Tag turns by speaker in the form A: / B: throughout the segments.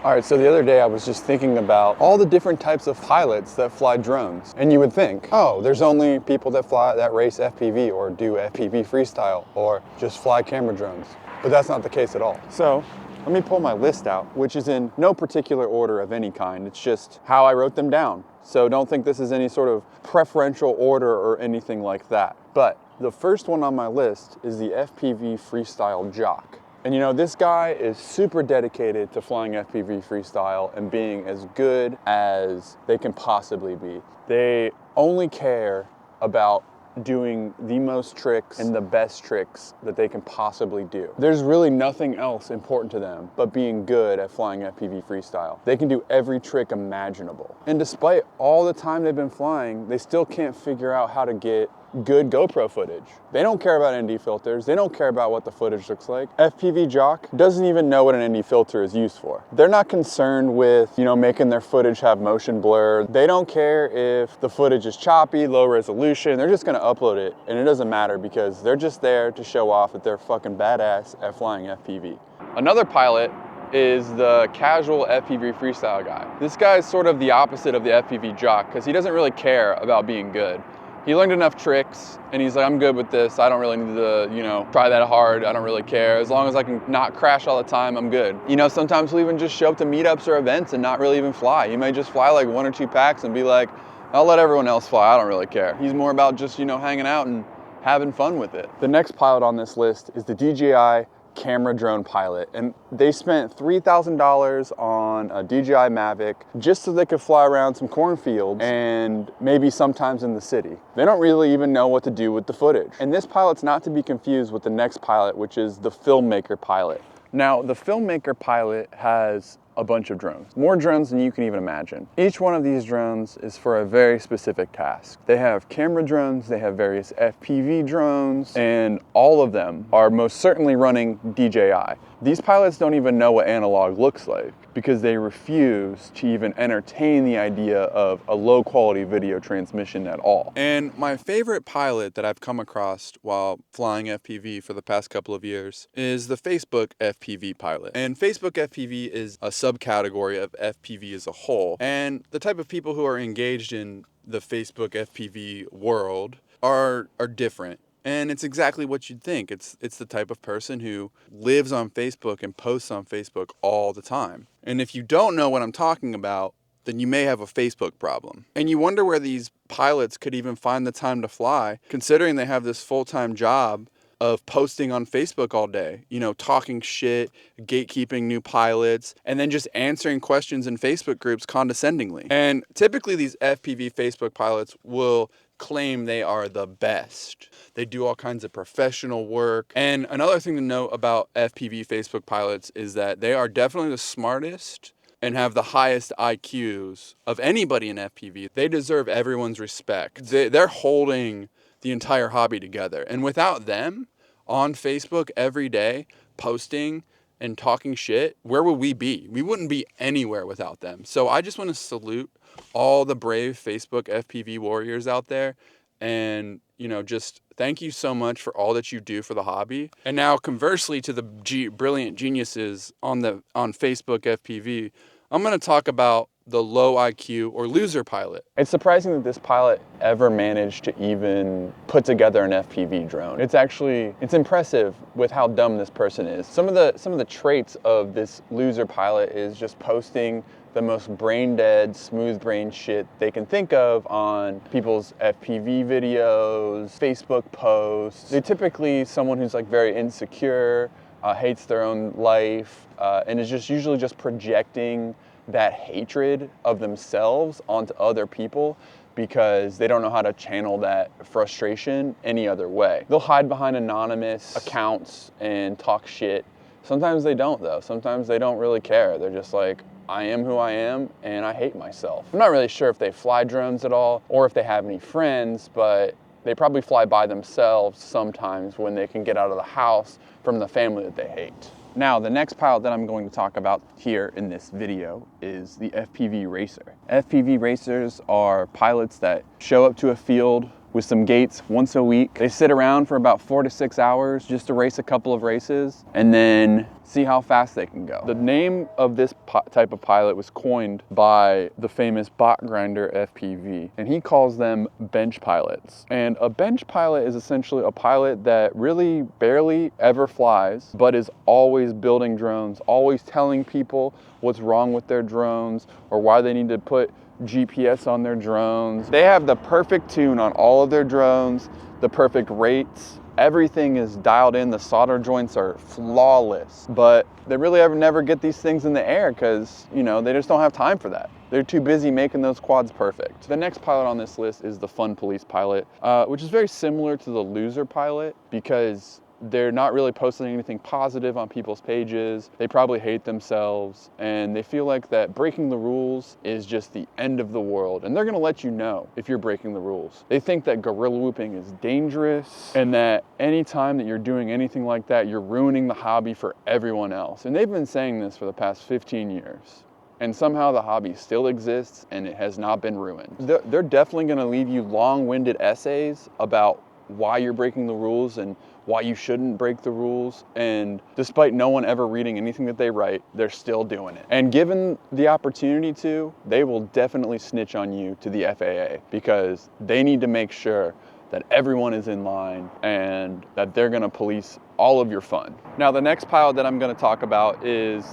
A: All right, so the other day I was just thinking about all the different types of pilots that fly drones. And you would think, oh, there's only people that race FPV or do FPV freestyle or just fly camera drones. But that's not the case at all. So let me pull my list out, which is in no particular order of any kind. It's just how I wrote them down. So don't think this is any sort of preferential order or anything like that. But the first one on my list is the FPV freestyle jock. And you know, this guy is super dedicated to flying FPV freestyle and being as good as they can possibly be. They only care about doing the most tricks and the best tricks that they can possibly do. There's really nothing else important to them but being good at flying FPV freestyle. They can do every trick imaginable. And despite all the time they've been flying, they still can't figure out how to get good GoPro footage. They don't care about ND filters. They don't care about what the footage looks like. FPV Jock doesn't even know what an ND filter is used for. They're not concerned with, you know, making their footage have motion blur. They don't care if the footage is choppy, low resolution. They're just gonna upload it, and it doesn't matter because they're just there to show off that they're fucking badass at flying FPV. Another pilot is the casual FPV freestyle guy. This guy is sort of the opposite of the FPV Jock because he doesn't really care about being good. He learned enough tricks and he's like, I'm good with this. I don't really need to, you know, try that hard. I don't really care. As long as I can not crash all the time, I'm good. You know, sometimes he'll even just show up to meetups or events and not really even fly. He may just fly like 1 or 2 packs and be like, I'll let everyone else fly. I don't really care. He's more about just, you know, hanging out and having fun with it. The next pilot on this list is the DJI camera drone pilot, and they spent $3,000 on a DJI Mavic just so they could fly around some cornfields and maybe sometimes in the city. They don't really even know what to do with the footage. And this pilot's not to be confused with the next pilot, which is the filmmaker pilot. Now, the filmmaker pilot has a bunch of drones, more drones than you can even imagine. Each one of these drones is for a very specific task. They have camera drones, they have various FPV drones, and all of them are most certainly running DJI. These pilots don't even know what analog looks like because they refuse to even entertain the idea of a low quality video transmission at all. And my favorite pilot that I've come across while flying FPV for the past couple of years is the Facebook FPV pilot. And Facebook FPV is a subcategory of FPV as a whole. And the type of people who are engaged in the Facebook FPV world are different. And it's exactly what you'd think. It's the type of person who lives on Facebook and posts on Facebook all the time. And if you don't know what I'm talking about, then you may have a Facebook problem. And you wonder where these pilots could even find the time to fly, considering they have this full-time job of posting on Facebook all day, you know, talking shit, gatekeeping new pilots, and then just answering questions in Facebook groups condescendingly. And typically these FPV Facebook pilots will claim they are the best. They do all kinds of professional work. And another thing to note about FPV Facebook pilots is that they are definitely the smartest and have the highest IQs of anybody in FPV. They deserve everyone's respect. They're holding the entire hobby together. And without them on Facebook every day posting and talking shit, where would we be? We wouldn't be anywhere without them. So I just want to salute all the brave Facebook FPV warriors out there, and, you know, just thank you so much for all that you do for the hobby. And now conversely to the brilliant geniuses on Facebook FPV, I'm going to talk about the low IQ or loser pilot. It's surprising that this pilot ever managed to even put together an FPV drone. It's impressive with how dumb this person is. Some of the traits of this loser pilot is just posting the most brain dead, smooth brain shit they can think of on people's FPV videos, Facebook posts. They're typically someone who's like very insecure, hates their own life, and is just usually just projecting that hatred of themselves onto other people because they don't know how to channel that frustration any other way. They'll hide behind anonymous accounts and talk shit. Sometimes they don't though. Sometimes they don't really care. They're just like, I am who I am and I hate myself. I'm not really sure if they fly drones at all or if they have any friends, but they probably fly by themselves sometimes when they can get out of the house from the family that they hate. Now, the next pilot that I'm going to talk about here in this video is the FPV racer. FPV racers are pilots that show up to a field with some gates once a week. They sit around for about 4 to 6 hours just to race a couple of races, and then see how fast they can go. The name of this type of pilot was coined by the famous Botgrinder FPV, and he calls them bench pilots. And a bench pilot is essentially a pilot that really barely ever flies, but is always building drones, always telling people what's wrong with their drones or why they need to put GPS on their drones. They have the perfect tune on all of their drones, the perfect rates. Everything is dialed in, the solder joints are flawless, but they really never get these things in the air because, you know, they just don't have time for that. They're too busy making those quads perfect. The next pilot on this list is the fun police pilot, which is very similar to the loser pilot because they're not really posting anything positive on people's pages. They probably hate themselves and they feel like that breaking the rules is just the end of the world. And they're gonna let you know if you're breaking the rules. They think that gorilla whooping is dangerous and that anytime that you're doing anything like that, you're ruining the hobby for everyone else. And they've been saying this for the past 15 years. And somehow the hobby still exists and it has not been ruined. They're definitely gonna leave you long-winded essays about why you're breaking the rules and why you shouldn't break the rules. And despite no one ever reading anything that they write, they're still doing it. And given the opportunity to, they will definitely snitch on you to the FAA because they need to make sure that everyone is in line and that they're gonna police all of your fun. Now, the next pilot that I'm gonna talk about is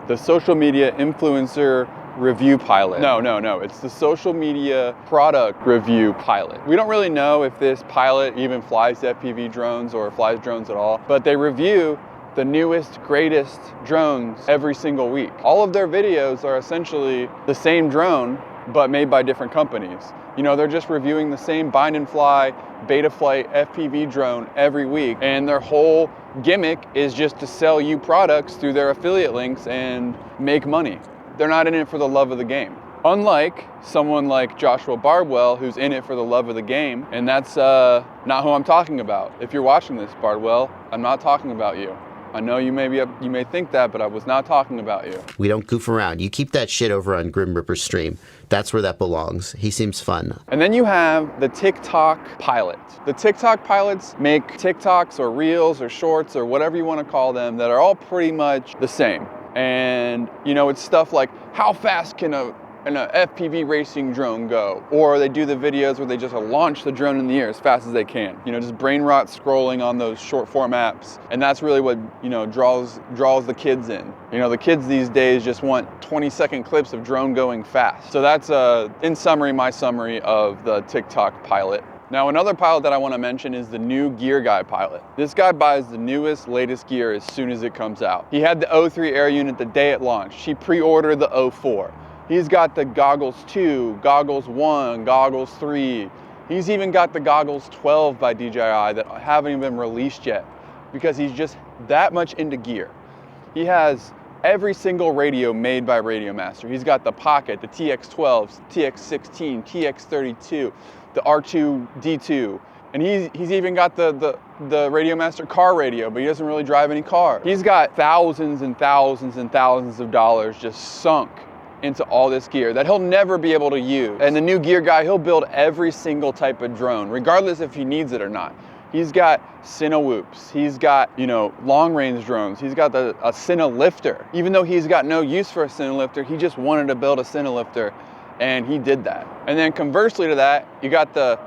A: the social media influencer review pilot. No, it's the social media product review pilot. We don't really know if this pilot even flies FPV drones or flies drones at all, but they review the newest, greatest drones every single week. All of their videos are essentially the same drone, but made by different companies. You know, they're just reviewing the same bind and fly, Betaflight FPV drone every week, and their whole gimmick is just to sell you products through their affiliate links and make money. They're not in it for the love of the game. Unlike someone like Joshua Bardwell, who's in it for the love of the game, and that's not who I'm talking about. If you're watching this, Bardwell, I'm not talking about you. I know you may think that, but I was not talking about you.
B: We don't goof around. You keep that shit over on Grim Reaper's stream. That's where that belongs. He seems fun.
A: And then you have the TikTok pilot. The TikTok pilots make TikToks or Reels or Shorts or whatever you want to call them that are all pretty much the same. And, you know, it's stuff like, how fast can an FPV racing drone go? Or they do the videos where they just launch the drone in the air as fast as they can. You know, just brain rot scrolling on those short form apps. And that's really what, you know, draws the kids in. You know, the kids these days just want 20-second clips of drone going fast. So that's, in summary, my summary of the TikTok pilot. Now, another pilot that I want to mention is the new Gear Guy pilot. This guy buys the newest, latest gear as soon as it comes out. He had the O3 air unit the day it launched. He pre-ordered the O4. He's got the Goggles 2, Goggles 1, Goggles 3. He's even got the Goggles 12 by DJI that haven't even been released yet because he's just that much into gear. He has every single radio made by Radio Master. He's got the Pocket, the TX12s, TX16, TX32, the R2D2, and he's even got the Radio Master car radio, but he doesn't really drive any cars. He's got thousands and thousands and thousands of dollars just sunk into all this gear that he'll never be able to use. And the new Gear Guy, he'll build every single type of drone, regardless if he needs it or not. He's got Cinewhoops, he's got, you know, long-range drones, he's got a Cinelifter. Even though he's got no use for a Cinelifter, he just wanted to build a Cinelifter, and he did that. And then conversely to that, you got the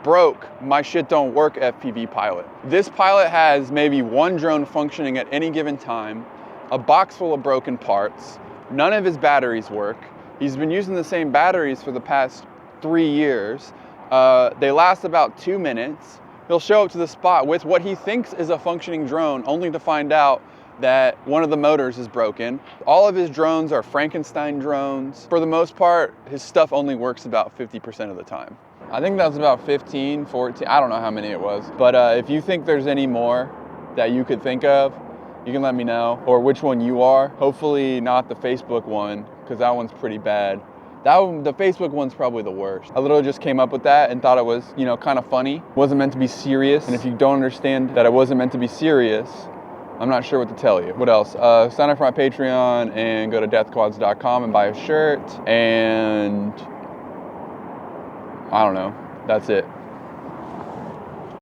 A: broke, my shit don't work FPV pilot. This pilot has maybe one drone functioning at any given time, a box full of broken parts, none of his batteries work. He's been using the same batteries for the past 3 years. They last about 2 minutes. He'll show up to the spot with what he thinks is a functioning drone, only to find out that one of the motors is broken. All of his drones are Frankenstein drones. For the most part, his stuff only works about 50% of the time. I think that was about 15, 14, I don't know how many it was. But if you think there's any more that you could think of, you can let me know, or which one you are. Hopefully not the Facebook one, because that one's pretty bad. The Facebook one's probably the worst. I literally just came up with that and thought it was, you know, kind of funny. It wasn't meant to be serious. And if you don't understand that it wasn't meant to be serious, I'm not sure what to tell you. What else? Sign up for my Patreon and go to deathquads.com and buy a shirt. And I don't know. That's it.